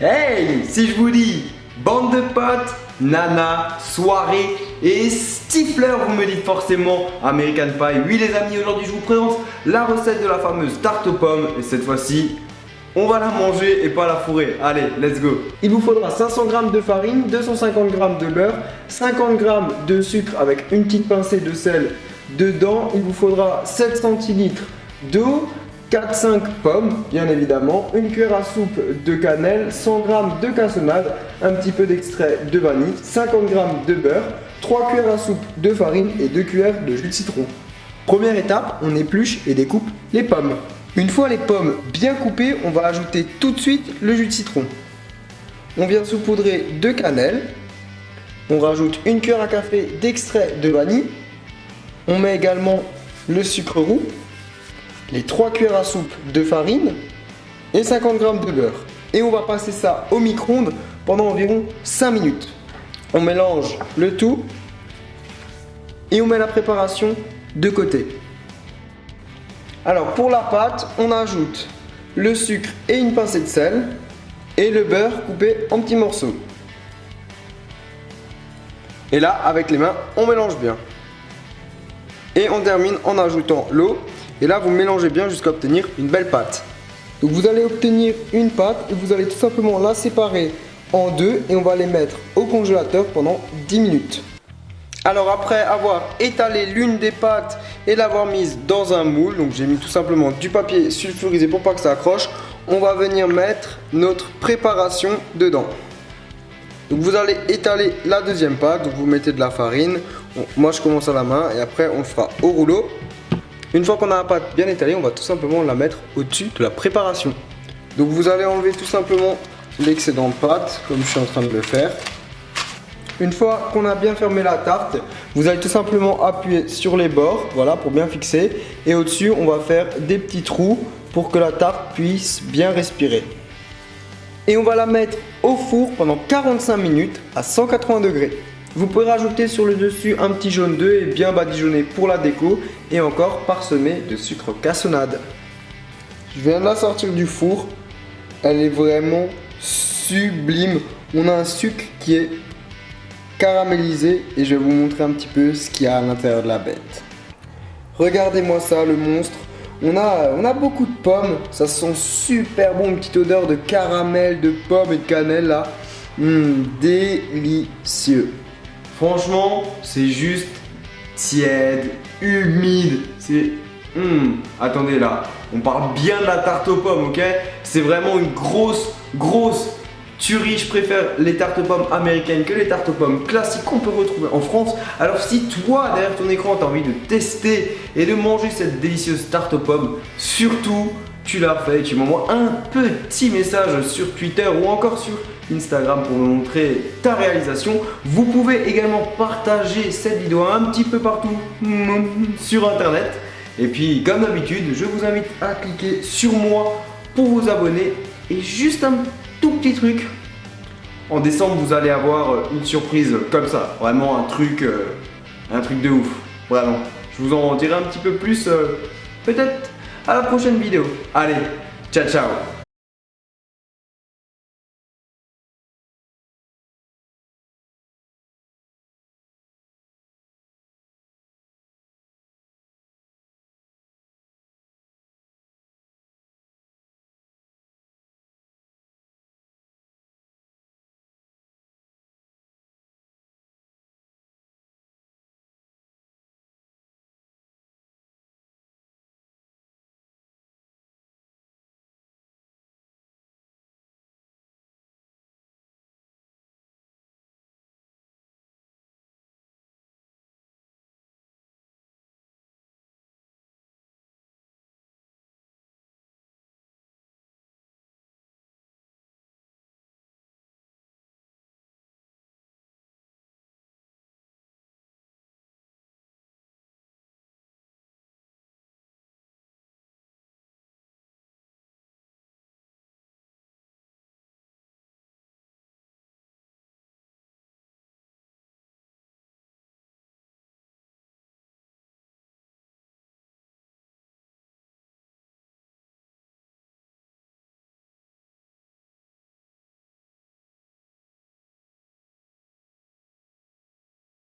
Hey, si je vous dis bande de potes, nana, soirée et stifleur, vous me dites forcément American Pie. Oui les amis, aujourd'hui je vous présente la recette de la fameuse tarte aux pommes. Et cette fois-ci, on va la manger et pas la fourrer. Allez, let's go. Il vous faudra 500 g de farine, 250 g de beurre, 50 g de sucre avec une petite pincée de sel dedans. Il vous faudra 7 centilitres d'eau, 4-5 pommes, bien évidemment, une cuillère à soupe de cannelle, 100 g de cassonade, un petit peu d'extrait de vanille, 50 g de beurre, 3 cuillères à soupe de farine et 2 cuillères de jus de citron. Première étape, on épluche et découpe les pommes. Une fois les pommes bien coupées, on va ajouter tout de suite le jus de citron. On vient saupoudrer de cannelle, on rajoute une cuillère à café d'extrait de vanille, on met également le sucre roux, les 3 cuillères à soupe de farine et 50 g de beurre. Et on va passer ça au micro-ondes pendant environ 5 minutes. On mélange le tout et on met la préparation de côté. Alors pour la pâte, on ajoute le sucre et une pincée de sel et le beurre coupé en petits morceaux. Et là, avec les mains, on mélange bien. Et on termine en ajoutant l'eau. Et là, vous mélangez bien jusqu'à obtenir une belle pâte. Donc vous allez obtenir une pâte et vous allez tout simplement la séparer en deux et on va les mettre au congélateur pendant 10 minutes. Alors après avoir étalé l'une des pâtes et l'avoir mise dans un moule, donc j'ai mis tout simplement du papier sulfurisé pour pas que ça accroche, on va venir mettre notre préparation dedans. Donc vous allez étaler la deuxième pâte, donc vous mettez de la farine, moi je commence à la main et après on le fera au rouleau. Une fois qu'on a la pâte bien étalée, on va tout simplement la mettre au-dessus de la préparation. Donc vous allez enlever tout simplement l'excédent de pâte, comme je suis en train de le faire. Une fois qu'on a bien fermé la tarte, vous allez tout simplement appuyer sur les bords, voilà, pour bien fixer. Et au-dessus, on va faire des petits trous pour que la tarte puisse bien respirer. Et on va la mettre au four pendant 45 minutes à 180 degrés. Vous pouvez rajouter sur le dessus un petit jaune d'œuf et bien badigeonner pour la déco et encore parsemé de sucre cassonade. Je viens de la sortir du four, elle est vraiment sublime. On a un sucre qui est caramélisé et je vais vous montrer un petit peu ce qu'il y a à l'intérieur de la bête. Regardez-moi ça, le monstre. On a beaucoup de pommes, ça sent super bon, une petite odeur de caramel, de pommes et de cannelle là. Délicieux. Franchement, c'est juste tiède, humide. C'est... Attendez là, on parle bien de la tarte aux pommes, ok? C'est vraiment une grosse tuerie. Je préfère les tartes aux pommes américaines que les tartes aux pommes classiques qu'on peut retrouver en France. Alors si toi, derrière ton écran, tu as envie de tester et de manger cette délicieuse tarte aux pommes, surtout, tu l'as fait et tu m'envoies un petit message sur Twitter ou encore sur Instagram pour me montrer ta réalisation. Vous pouvez également partager cette vidéo un petit peu partout sur internet. Et puis comme d'habitude, je vous invite à cliquer sur moi pour vous abonner. Et juste un tout petit truc, en décembre vous allez avoir une surprise comme ça. Vraiment un truc de ouf. Vraiment, je vous en dirai un petit peu plus peut-être à la prochaine vidéo. Allez, ciao ciao.